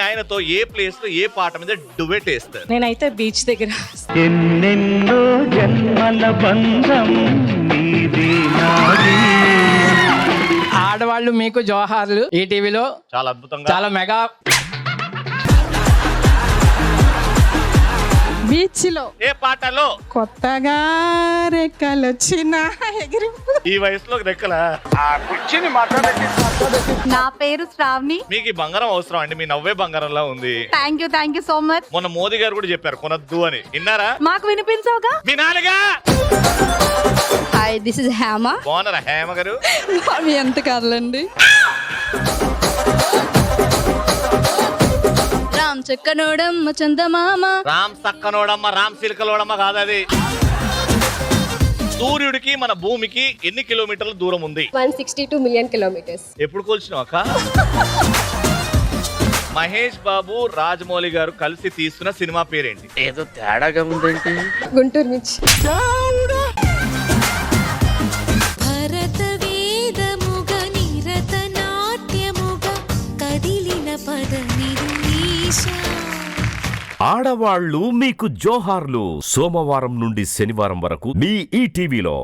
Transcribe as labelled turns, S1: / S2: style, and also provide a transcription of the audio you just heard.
S1: ఆయనతో ఏ ప్లేస్ లో ఏ పాట మీద డువెట్ వేస్తారు?
S2: నేనైతే బీచ్ దగ్గర.
S3: ఎన్నెన్నో జన్మల బంధం నీది నాది.
S4: ఆడవాళ్ళు మీకు జోహార్లు. ఈ టీవీలో
S1: చాలా అద్భుతంగా,
S4: చాలా మెగా.
S2: బీచ్ లో
S1: ఏ పాటలో
S2: కొత్తగా రెక్కలొచ్చిన ఎగిరి.
S1: ఈ వయసులో రెక్కల?
S5: నా పేరు శ్రావణి.
S1: మీకు ఈ బంగారం అవసరం అండి, మీ నవ్వే బంగారంలా ఉంది.
S5: Thank you so much.
S1: మొన్న మోదీ గారు కూడా చెప్పారు కొనద్దు అని, విన్నారా?
S5: మాకు వినిపించవుగా.
S1: మీ నాన్నగా
S5: హాయ్, దిస్ ఇస్ హేమ.
S1: బాగున్నారా హేమ గారు?
S2: అవి ఎంత కర్లండి.
S5: రామ్ చెక్కనోడమ్మ చందమామ.
S1: రామ్ సక్కనోడమ్మ, రామ్ సిల్కలోడమ్మ కాదు అది. సూర్యుడికి మన భూమికి ఎన్ని కిలోమీటర్ల దూరం ఉంది?
S6: 162 million kilometers.
S1: ఎప్పుడు కూల్చినావు అక్క? మహేష్ బాబు రాజమౌళి గారు కలిసి తీస్తున్న సినిమా పేరేంటి?
S4: ఏదో తేడాగా ఉందేంటి?
S6: గుంటూరు మిర్చి.
S7: భరత వేదముగ నిరత నాట్యముగ కదిలిన పద నిర్దేశ.
S8: ఆడవాళ్ళు మీకు జోహార్లు. సోమవారం నుండి శనివారం వరకు మీ ఈటీవీలో.